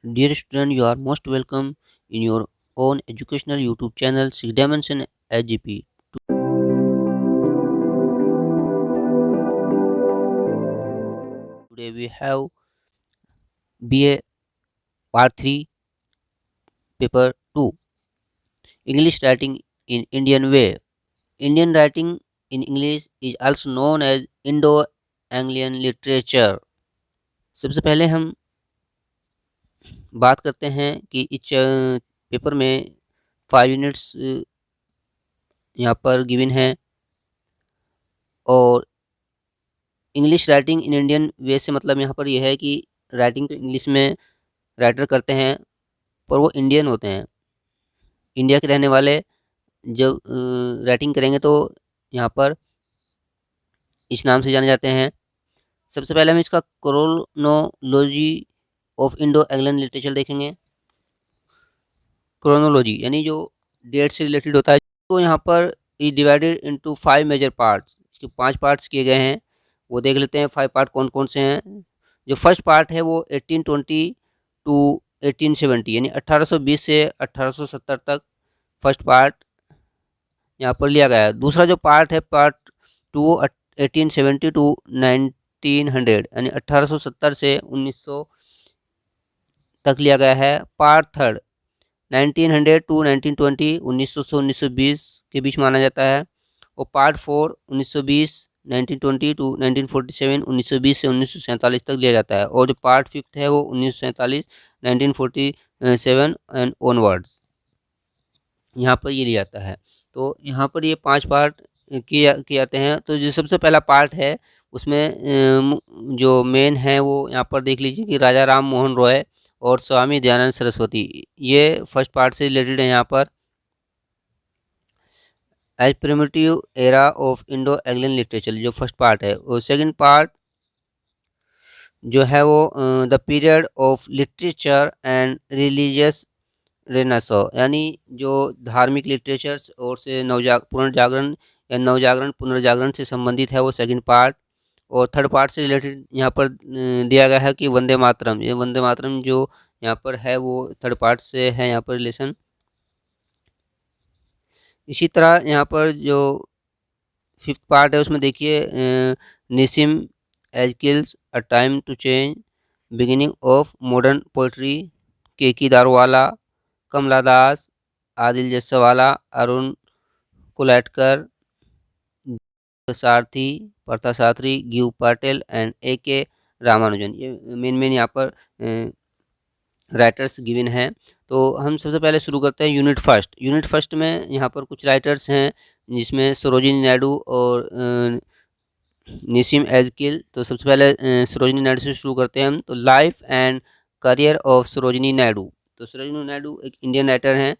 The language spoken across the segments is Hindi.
Dear student, you are most welcome in your own educational YouTube channel 6 Dimension SGP. Today we have BA Part 3 Paper 2 English Writing in Indian Way. Indian writing in English is also known as Indo-Anglian literature. सबसे पहले हम बात करते हैं कि इस पेपर में 5 यूनिट्स यहाँ पर गिवन है और English writing in Indian way से मतलब यहाँ पर यह है कि राइटिंग तो इंग्लिश में राइटर करते हैं पर वो इंडियन होते हैं। इंडिया के रहने वाले जब राइटिंग करेंगे तो यहाँ पर इस नाम से जाने जाते हैं। सबसे पहले हम इसका chronology of Indo Anglian literature देखेंगे। क्रोनोलॉजी यानी जो डेट से रिलेटेड होता है, तो यहाँ पर is divided into 5 major parts. इसके 5 पार्ट्स किए गए हैं, वो देख लेते हैं 5 पार्ट कौन कौन से हैं। जो फर्स्ट पार्ट है वो 1820 टू 1870 यानी 1820 से 1870 तक फर्स्ट पार्ट यहाँ पर लिया गया है। दूसरा जो पार्ट है पार्ट 2 1870 टू 1900 यानी 1870 से 1900 तक लिया गया है। पार्ट थर्ड 1900 टू 1920 1900 से 1920 के बीच माना जाता है। और पार्ट 4 1920 1920 टू 1947 1920 से 1947 तक लिया जाता है। और जो पार्ट फिफ्थ है वो 1947 1947 एंड ऑनवर्ड्स यहाँ पर ये लिया जाता है। तो यहाँ पर ये 5 पार्ट किए जाते हैं। तो जो सबसे पहला पार्ट है उसमें जो मेन है वो यहाँ पर देख लीजिए कि राजा राम मोहन रॉय और स्वामी दयानंद सरस्वती, ये फर्स्ट पार्ट से रिलेटेड है। यहाँ पर age primitive era of Indo Anglian literature जो फर्स्ट पार्ट है। और सेकंड पार्ट जो है वो the period of literature and religious renaissance यानी जो धार्मिक लिटरेचर्स और से पुनर्जागरण या नवजागरण पुनर्जागरण से संबंधित है वो सेकंड पार्ट। और थर्ड पार्ट से रिलेटेड यहाँ पर दिया गया है कि वंदे मातरम, ये वंदे मातरम जो यहाँ पर है वो थर्ड पार्ट से है यहाँ पर रिलेशन। इसी तरह यहाँ पर जो फिफ्थ पार्ट है उसमें देखिए Nissim Ezekiel's a time to change, beginning of modern poetry, Keki Daruwalla, Kamala Das, Adil Jussawalla, Arun Kolatkar, Sarathi, Parthasarathy, Gieve Patil and A K. Ramanujan, ये मेन यहाँ पर राइटर्स गिवन हैं। तो हम सबसे पहले शुरू करते हैं यूनिट फर्स्ट। यूनिट फर्स्ट में यहाँ पर कुछ राइटर्स हैं जिसमें सरोजिनी नायडू और निसिम एजकिल। तो सबसे पहले सरोजिनी नायडू से शुरू करते हैं हम। तो life and career of Sarojini Naidu. तो सरोजिनी नायडू एक इंडियन राइटर हैं।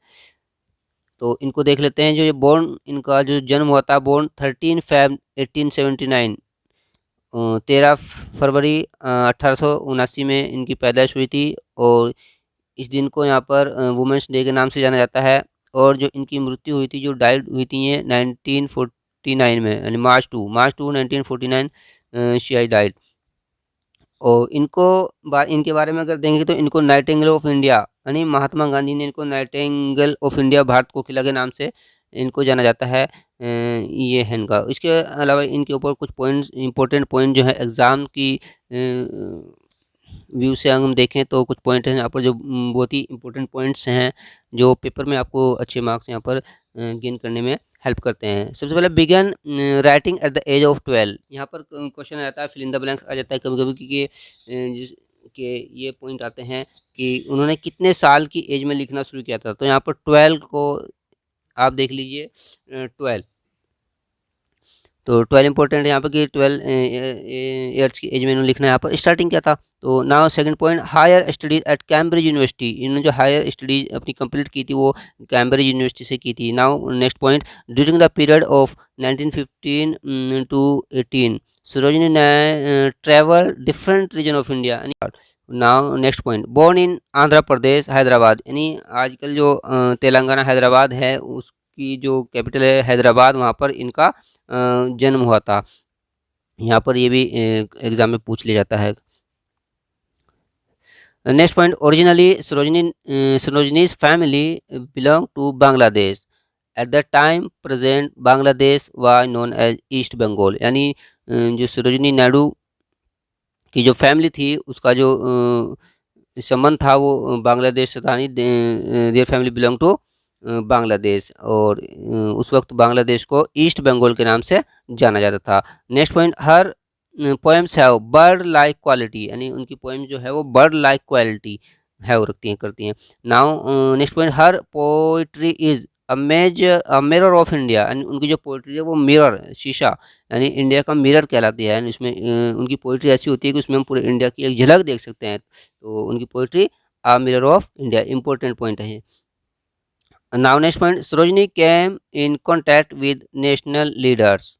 तो इनको देख लेते हैं। जो ये बोर्न, इनका जो जन्म हुआ था बोर्न 13 Feb 1879, 13 फरवरी 1879 में इनकी पैदाइश हुई थी। और इस दिन को यहाँ पर वुमेंस डे के नाम से जाना जाता है। और जो इनकी मृत्यु हुई थी, जो डाइड हुई थी ये 1949 में यानी March two 1949 she I died. और इनके बारे में अगर देंगे तो इनको नाइटिंगेल ऑफ इंडिया यानी महात्मा गांधी ने इनको नाइटिंगेल ऑफ इंडिया, भारत कोकिला के नाम से इनको जाना जाता है। ये है इनका। इसके अलावा इनके ऊपर कुछ पॉइंट्स, इंपॉर्टेंट पॉइंट जो है एग्ज़ाम की व्यू से हम देखें तो कुछ पॉइंट हैं यहाँ पर जो बहुत ही इंपॉर्टेंट पॉइंट्स हैं जो पेपर में आपको अच्छे मार्क्स यहाँ पर गेन करने में हेल्प करते हैं। सबसे पहले began writing at the age of 12। यहाँ पर क्वेश्चन आ जाता है, फिल इन द ब्लैंक्स आ जाता है कभी कभी कि के ये पॉइंट आते हैं कि उन्होंने कितने साल की एज में लिखना शुरू किया था। तो यहाँ पर 12 को आप देख लीजिए, 12। तो 12 इंपॉर्टेंट है यहाँ पर कि 12 ईयर्स की एज में इन्होंने लिखना है। यहाँ पर स्टार्टिंग क्या था। तो now second point, higher studies at Cambridge University. इन्होंने जो हायर स्टडीज अपनी कंप्लीट की थी वो कैम्ब्रिज यूनिवर्सिटी से की थी। Now next point, during the period of 1915 to 18 Sarojini ने travel different region of India. Now next point, born in Andhra Pradesh Hyderabad यानी आजकल जो तेलंगाना हैदराबाद है उसकी जो कैपिटल है हैदराबाद, वहाँ पर इनका जन्म हुआ था। यहाँ पर ये भी एग्ज़ाम में पूछ लिया जाता है। Next point, originally Sarojini's family belonged to Bangladesh. At that time, present Bangladesh was known as East Bengal. यानी जो सरोजिनी नायडू की जो फैमिली थी उसका जो संबंध था वो बांग्लादेश से था। Their family belong to Bangladesh, और उस वक्त बांग्लादेश को ईस्ट बंगाल के नाम से जाना जाता था। Next point, her poems have bird like quality, यानी उनकी पोएम जो है वो बर्ड लाइक क्वालिटी हैव रखती हैं, करती हैं। Now next point, her poetry is a mirror of India, यानी उनकी जो पोइट्री है वो मिरर, शीशा, यानी इंडिया का मिरर कहलाती है। यानी उसमें उनकी पोइट्री ऐसी होती है कि उसमें हम पूरे इंडिया की एक झलक देख सकते हैं। तो उनकी poetry a mirror of India, important point है ये। Now next point, Sarojini came in contact with national leaders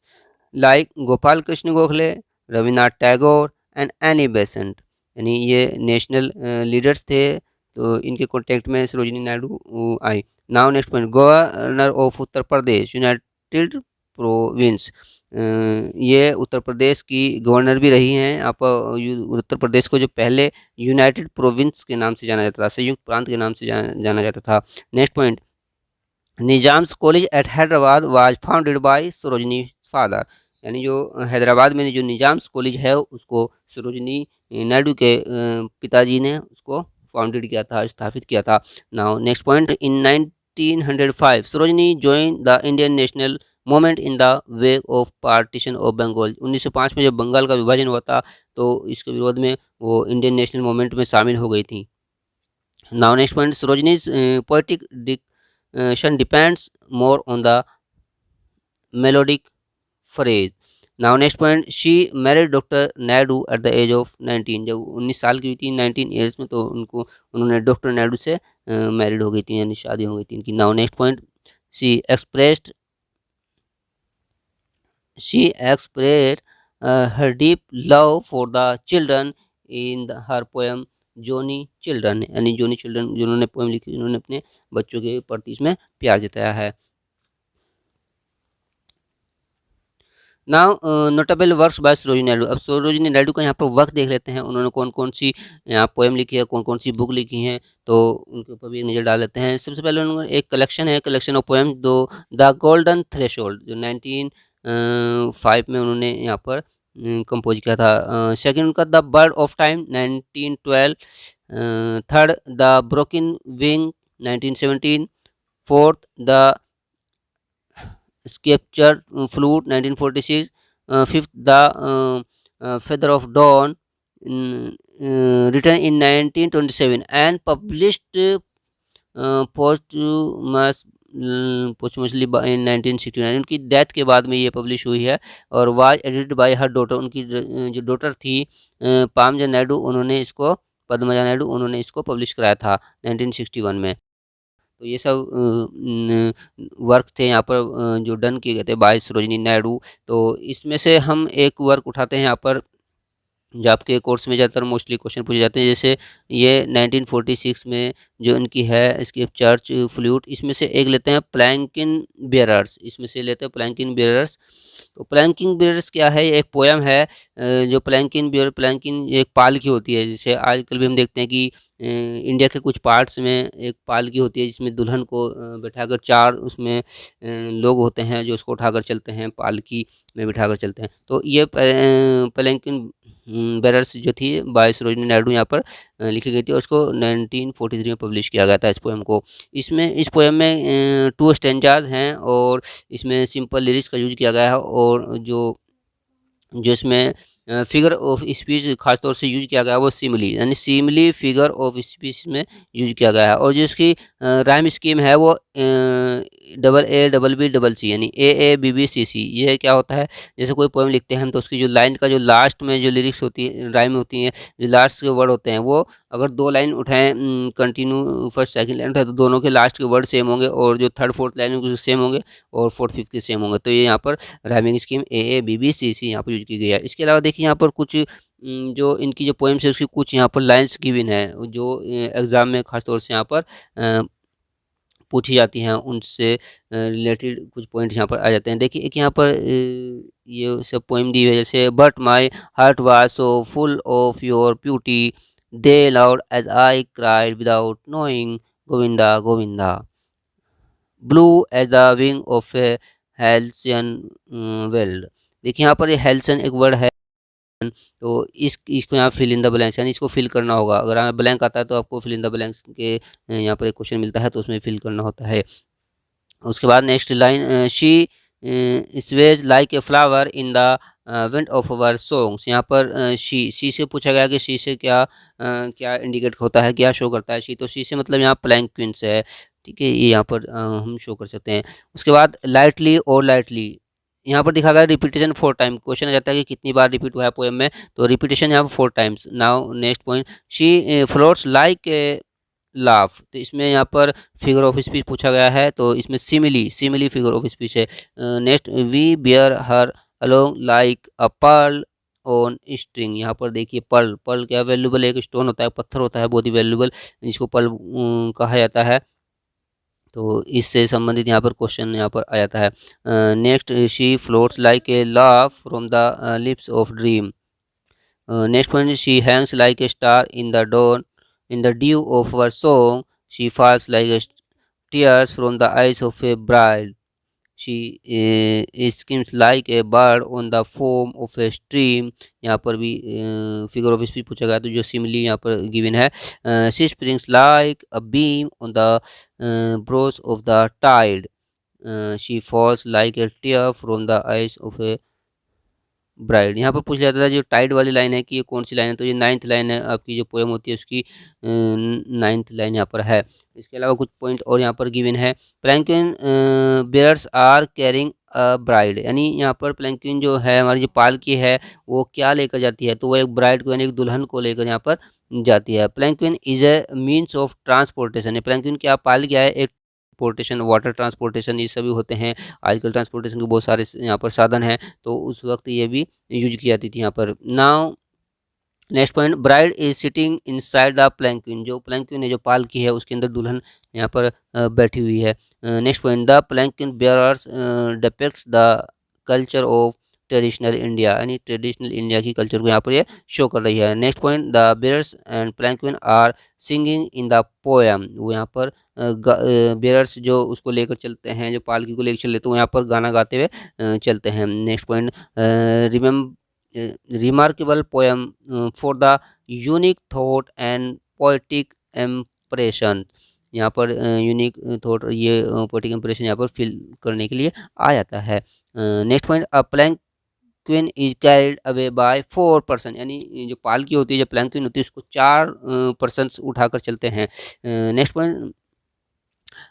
like Gopal Krishna Gokhale, Rabindranath Tagore and Annie Besant, यानी ये नेशनल लीडर्स थे, तो इनके कॉन्टेक्ट में सरोजिनी नायडू आई। Now next point, governor of Uttar Pradesh united provinces, ये उत्तर प्रदेश की गवर्नर भी रही हैं। आप उत्तर प्रदेश को जो पहले यूनाइटेड प्रोविंस के नाम से जाना जाता था, संयुक्त प्रांत के नाम से जाना जाता था। Next point, Nizams college eight Hyderabad was founded by Sarojini father, यानी जो हैदराबाद में जो निजाम्स कॉलेज है उसको सरोजनी नायडू के पिताजी ने उसको फाउंडेड किया था, स्थापित किया था। Now next point, in 1905 Sarojini join the Indian national movement in the way of partition of Bengal. 1905 में जब बंगाल का विभाजन हुआ था तो इसके विरोध में वो इंडियन नेशनल मूवमेंट में शामिल हो गई थी। Now next point, Sarojini's poetic depends more on the melodic phrase. Now next point, she married Dr. Naidu at the age of 19, जब 19 साल की हुई थी 19 ईयर्स में, तो उन्होंने डॉक्टर नायडू से मैरिड हो गई थी, यानी शादी हो गई थी इनकी। Now next point, she expressed she expressed her deep love for the children in her poem Johnny children, यानी जोनी चिल्ड्रन जिन्होंने पोएम लिखी, उन्होंने अपने बच्चों के प्रति इसमें प्यार जताया है। Now notable works by Sarojini Naidu. अब सरोजिनी नायडू का यहाँ पर वर्क देख लेते हैं, उन्होंने कौन कौन सी यहाँ पोएम लिखी है, कौन कौन सी बुक लिखी हैं, तो उनके ऊपर भी एक नज़र डाल लेते हैं। सबसे पहले उन्होंने एक कलेक्शन है, कलेक्शन ऑफ पोएम दो द गोल्डन थ्रेशोल्ड, जो 1905 में उन्होंने यहाँ पर कंपोज किया था। सेकंड उनका the bird of time 1912, third the broken wing 1917, fourth the स्केपचर flute 1946, fifth the feather of dawn written in 1927 and published posthumously in 1969। उनकी डेथ के बाद में ये पब्लिश हुई है और was edited by her daughter, उनकी जो डॉटर थी पामजा नायडू, उन्होंने इसको पद्मजा नायडू, उन्होंने इसको पब्लिश कराया था 1961 में। तो ये सब वर्क थे यहाँ पर जो डन किए गए थे बाय सरोजिनी नायडू। तो इसमें से हम एक वर्क उठाते हैं यहाँ पर, जो आपके कोर्स में ज़्यादातर मोस्टली क्वेश्चन पूछे जाते हैं। जैसे ये 1946 में जो इनकी है स्केप चर्च फ्लूट, इसमें से एक लेते हैं प्लैंकिन बेयरर्स, इसमें से लेते हैं प्लैंकिन बेयरर्स। तो प्लैंकिन बेयरर्स क्या है, एक पोएम है। जो प्लैंकिन एक पालकी होती है, जैसे आजकल भी हम देखते हैं कि इंडिया के कुछ पार्ट्स में एक पालकी होती है जिसमें दुल्हन को बैठाकर चार उसमें लोग होते हैं जो उसको उठाकर चलते हैं, पालकी में बिठाकर चलते हैं। तो ये प्लैंकिन बेरर्स जो थी बाय सरोजिनी नायडू यहाँ पर लिखी गई थी और उसको 1943 में पब्लिश किया गया था इस पोएम को। इस पोएम में 2 स्टेंजाज हैं और इसमें सिंपल लिरिक्स का यूज़ किया गया है, और जो जो इसमें फिगर ऑफ स्पीच खास तौर से यूज़ किया गया है वो सिमिली, यानी सिमिली फिगर ऑफ स्पीच में यूज़ किया गया है। और जो इसकी राइम स्कीम है वो double A double B double C, यानी A A B B C सी। ये क्या होता है, जैसे कोई पोएम लिखते हैं हम तो उसकी जो लाइन का जो लास्ट में जो लिरिक्स होती है, राइम होती हैं, जो लास्ट के वर्ड होते हैं, वो अगर 2 लाइन उठाएँ कंटिन्यू फर्स्ट सेकंड लाइन उठाएँ तो दोनों के लास्ट के वर्ड सेम होंगे, और जो थर्ड फोर्थ लाइन होंगे सेम होंगे, और फोर्थ फिफ्थ के सेम होंगे। तो ये यहाँ पर rhyming scheme A A B B C C यहाँ पर यूज़ की गई है। इसके अलावा देखिए यहाँ पर कुछ जो इनकी जो पोएम्स है उसकी कुछ यहाँ पर लाइन्स गिवन है जो एग्ज़ाम में खास तौर से यहाँ पर पूछी जाती हैं, उनसे रिलेटेड कुछ पॉइंट्स यहाँ पर आ जाते हैं। देखिए एक यहाँ पर ये सब पोएम दी हुई है, जैसे but my heart was so full of your beauty they loud as I cried without knowing, Govinda, Govinda. Blue as the wing of a Halcyon world. देखिए यहाँ पर ये हेल्सन एक वर्ड है, तो इसको यहाँ फिल इन द ब्लैंक्स, यानी इसको फिल करना होगा। अगर यहाँ ब्लैंक आता है तो आपको फिल इन द ब्लैंक्स के यहाँ पर एक क्वेश्चन मिलता है, तो उसमें फिल करना होता है। उसके बाद next line, she Suez like a flower in the wind of our songs. यहाँ पर शी से पूछा गया कि शी से क्या इंडिकेट होता है, क्या शो करता है शी, तो शी से मतलब यहाँ प्लैंक्विन से है। ठीक है, ये यहाँ पर हम शो कर सकते हैं। उसके बाद लाइटली और लाइटली, यहाँ पर दिखा गया रिपीटेशन 4 टाइम। क्वेश्चन आ जाता है कि कितनी बार रिपीट हुआ है पोएम में, तो रिपीटेशन यहाँ पर 4 times. Now next point, she floats like a laugh, तो इसमें यहाँ पर फिगर ऑफ स्पीच पूछा गया है, तो इसमें सिमिली फिगर ऑफ स्पीच है। Next, we bear her along like a pearl on string. यहाँ पर देखिए पर्ल, पर्ल क्या वैल्यूबल एक स्टोन होता है, पत्थर होता है बहुत ही वैल्यूबल, जिसको पर्ल कहा जाता है। तो इससे संबंधित यहाँ पर क्वेश्चन यहाँ पर आ जाता है। Next, she floats like a laugh from the lips of dream. Next point, she hangs like a star in the dawn, in the dew of her song, she falls like a tears from the eyes of a bride. She skims like a bird on the foam of a stream. यहाँ पर भी फिगर ऑफ स्पीच पूछा गया, तो जो सिमिली यहाँ पर गिवन है। She springs like a beam on the brows of the tide. She falls like a tear from the eyes of a bride. यहाँ पर पूछ लिया जाता था जो टाइड वाली लाइन है कि ये कौन सी लाइन है, तो ये 9th लाइन है, आपकी जो पोएम होती है उसकी 9th लाइन यहाँ पर है। इसके अलावा कुछ पॉइंट और यहाँ पर गिवन है। Palanquin bearers are carrying a bride, यानी यहाँ पर प्लैंक्विन जो है हमारी जो पालकी है वो क्या लेकर जाती है, तो वो एक ब्राइड को यानी एक दुल्हन को लेकर यहाँ पर जाती है। Palanquin is a means of transportation, palanquin क्या पालकी है, एक ट्रांसपोर्टेशन, वाटर ट्रांसपोर्टेशन, ये सभी होते हैं। आजकल ट्रांसपोर्टेशन के बहुत सारे यहाँ पर साधन हैं, तो उस वक्त ये भी यूज की जाती थी यहाँ पर। Now next point, bride is sitting inside the palanquin, जो प्लैंक्विन है जो पालकी है उसके अंदर दुल्हन यहाँ पर बैठी हुई है। Next point, the palanquin bearers depicts the culture of traditional India, यानी ट्रेडिशनल इंडिया की कल्चर को यहाँ पर ये शो कर रही है। Next point, the bearers and palanquin are singing in the poem, वो यहाँ पर बेयर्स जो उसको लेकर चलते हैं, जो पालकी को लेकर चलते हैं, तो यहाँ पर गाना गाते हुए चलते हैं। Next point, remarkable poem for the unique thought and poetic impression। यहाँ पर यूनिक थॉट, ये पोएटिक इम्प्रेशन यहाँ पर फिल करने के लिए आ जाता है। Next point, a palanquin is carried away by 4 person, यानी जो पालकी होती है, जो प्लैंक्विन होती है उसको 4 पर्सन्स उठाकर चलते हैं। Next point,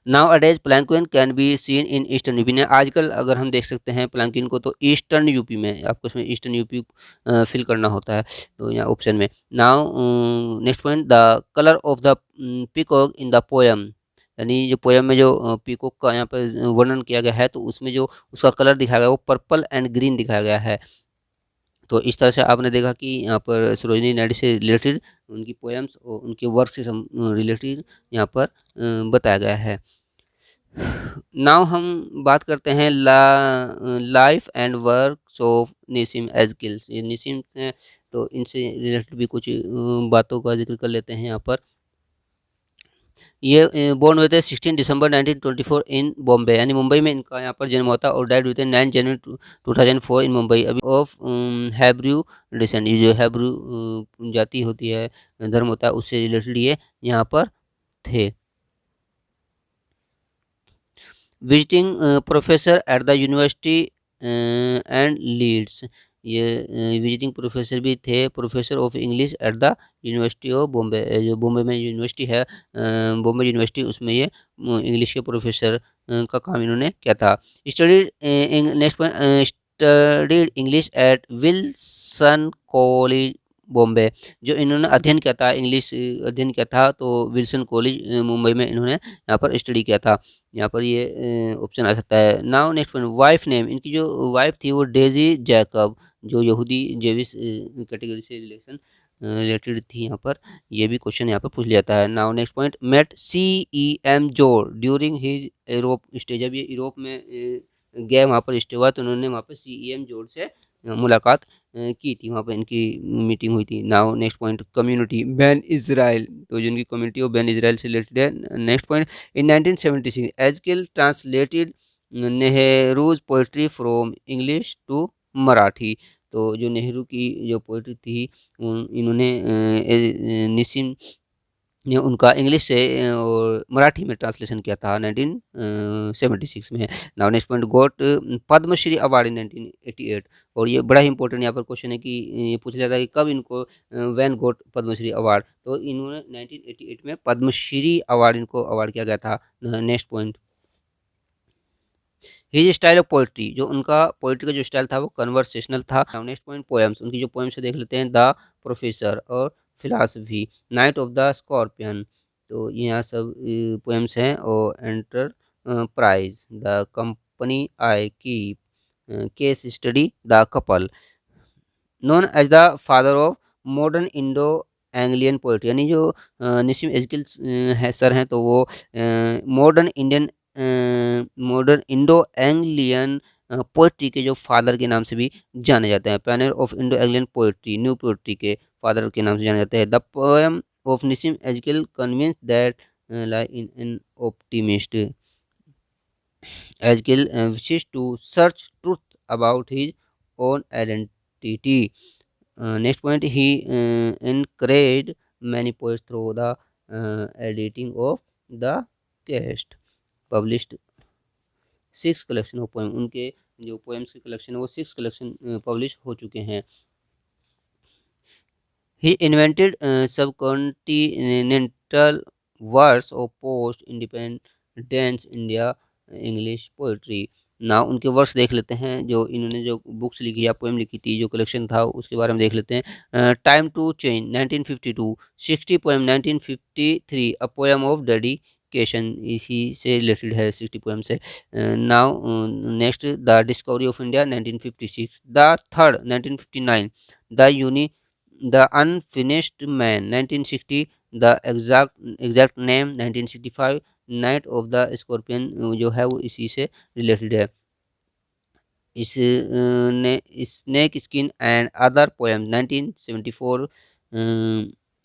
nowadays palanquin can be seen in eastern UP ने, आजकल अगर हम देख सकते हैं प्लैंक्विन को तो ईस्टर्न यूपी में, आपको इसमें ईस्टर्न यूपी फिल करना होता है, तो यहाँ ऑप्शन में। Now next point, the colour of the peacock in the poem, यानी जो पोएम में जो पीकॉक का यहाँ पर वर्णन किया गया है, तो उसमें जो उसका कलर दिखाया गया वो पर्पल एंड ग्रीन दिखाया गया है। तो इस तरह से आपने देखा कि यहाँ पर सरोजिनी नायडू से रिलेटेड उनकी पोएम्स और उनके वर्क से रिलेटेड यहाँ पर बताया गया है। नाउ हम बात करते हैं लाइफ एंड वर्क्स ऑफ निसिम एजकिल्स। ये निसिम हैं, तो इनसे रिलेटेड भी कुछ बातों का जिक्र कर लेते हैं यहाँ पर। ये बोर्न हुए थे 16 दिसंबर 1924 इन बॉम्बे, यानी मुंबई में इनका यहाँ पर जन्म हुआ था, और डाइड हुए थे 9 जनवरी 2004 इन मुंबई। अभी ऑफ हैब्रू डिसेंट, ये जो हैब्रू जाति होती है, धर्म होता है, उससे रिलेटेड ये यहाँ पर थे। Visiting professor at the university and Leeds, ये विजिटिंग प्रोफेसर भी थे, professor of English at the university of Bombay, जो बॉम्बे में यूनिवर्सिटी है बॉम्बे यूनिवर्सिटी, उसमें ये इंग्लिश के प्रोफेसर का काम इन्होंने किया था। Studied next point, studied English at Wilson college Bombay, जो इन्होंने अध्ययन किया था, इंग्लिश अध्ययन किया था, तो विल्सन कॉलेज मुंबई में इन्होंने यहाँ पर स्टडी किया था। यहाँ पर ये ऑप्शन आ सकता है। Now next point, wife name, इनकी जो वाइफ थी वो डेजी जैकब, जो यहूदी जेविस कैटेगरी से रिलेटेड थी यहाँ पर, ये भी क्वेश्चन यहाँ पर पूछ लिया जाता है। Now next point, met CEM Joad during his Europe stay, जब ये यूरोप में गए वहाँ पर स्टे हुआ, तो उन्होंने वहाँ पर CEM जोर से मुलाकात की थी, वहाँ पे इनकी मीटिंग हुई थी। Now next point, community Bene Israel, तो जो इनकी कम्युनिटी है वो बैन इज़राइल से रिलेटेड है। Next point, in 1976 Ezekiel translated Nehru's poetry from English to Marathi, तो जो नेहरू की जो पोएट्री थी इन्होंने निसिम ने उनका इंग्लिश से और मराठी में ट्रांसलेशन किया था 1976 में। Now next point, got Padmashri award in 1988, और ये बड़ा ही इंपॉर्टेंट यहाँ पर क्वेश्चन है कि ये पूछा जाता है कि कब इनको व्हेन गॉट पद्मश्री अवार्ड, तो इन्होंने 1988 में पद्मश्री अवार्ड इनको अवार्ड किया गया था। Next point, his style of poetry, जो उनका पोइट्री का जो स्टाइल था वो कन्वर्सेशनल था। नेक्स्ट पॉइंट, पोएम्स, उनकी जो पोएम्स है देख लेते हैं। द प्रोफेसर और philosophy, night of the scorpion, तो यहाँ सब पोएम्स हैं। और enterprise, the company I keep, case study, the couple, known as the father of modern Indo Anglian poetry, यानी जो निसिम एजकिल है सर हैं, तो वो मॉडर्न इंडो एंग्लियन पोइट्री के जो फादर के नाम से भी जाने जाते हैं। Pioneer of Indo Anglian poetry, new poetry के फादर के नाम से जाने जाते हैं। The poem of Nissim Ezekiel convince that lie in an optimist, Ezekiel wishes to search truth about his own identity. Next point, he encouraged many poets through the editing of the cast, published 6 collection of poem, उनके जो पोएम्स के कलेक्शन है वो 6 कलेक्शन पब्लिश हो चुके हैं। He invented subcontinental words of post-independence India English poetry. ना उनके वर्ड्स देख लेते हैं, जो इन्होंने जो बुक्स लिखी या पोएम लिखी थी, जो कलेक्शन था उसके बारे में देख लेते हैं। Time to change 1952, 60 poem 1953, a poem of dedication, इसी से रिलेटेड है 60 पोएम से। Now next, the discovery of India 1956, the third 1959, the uni the unfinished man 1960, the exact name 1965, night of the scorpion जो है वो इसी से रिलेटेड है। इस ने snake skin and other poem 1974,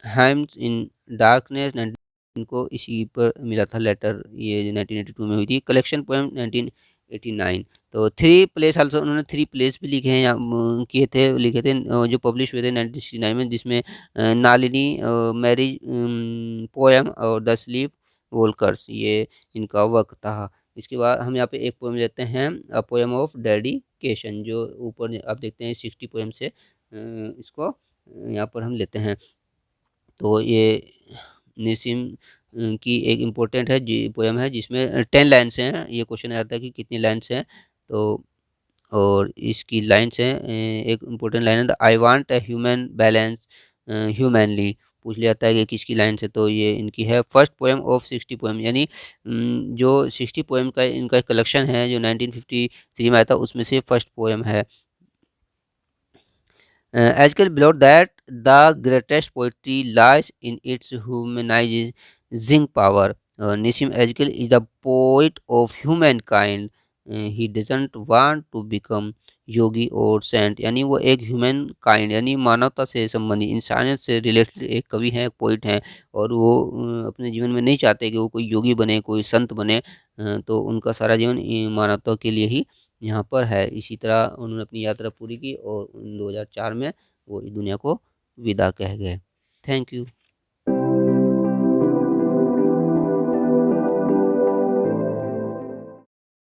hymns in darkness इनको इसी पर मिला था लेटर, ये 1982 में हुई थी। कलेक्शन पोएम 1989, तो 3 प्लेस आल्सो, उन्होंने 3 प्लेस भी लिखे हैं या किए थे, लिखे थे जो पब्लिश हुए थे 1969 में, जिसमें नालिनी मैरिज पोएम और द स्लीप वोल्कर्स, ये इनका वर्क था। इसके बाद हम यहाँ पे एक पोएम लेते हैं, अ पोएम ऑफ डेडिकेशन, जो ऊपर आप देखते हैं 60 पोएम से इसको यहाँ पर हम लेते हैं। तो ये निसिम की एक इम्पोर्टेंट है जी पोएम है, जिसमें 10 लाइन्स हैं। ये क्वेश्चन आता है कि कितनी लाइन्स हैं, तो और इसकी लाइन्स हैं, एक इम्पोर्टेंट लाइन है, the I want a human balance humanly, पूछ लिया जाता है कि किसकी लाइन से, तो ये इनकी है। फर्स्ट पोएम ऑफ 60 पोएम, यानी जो 60 पोएम का इनका कलेक्शन है जो 1953 में आया था, उसमें से फर्स्ट पोएम है। Azkal believed that the greatest poetry lies in its humanizing power. Nissim Azkal is the poet of humankind. He doesn't want to become योगी और सेंट, यानी वो एक ह्यूमन काइंड यानी मानवता से संबंधित, इंसानियत से रिलेटेड एक कवि हैं, एक पोइट हैं, और वो अपने जीवन में नहीं चाहते कि वो कोई योगी बने, कोई संत बने। तो उनका सारा जीवन मानवता के लिए ही यहाँ पर है। इसी तरह उन्होंने अपनी यात्रा पूरी की और 2004 में वो इस दुनिया को विदा कह गए। Thank you.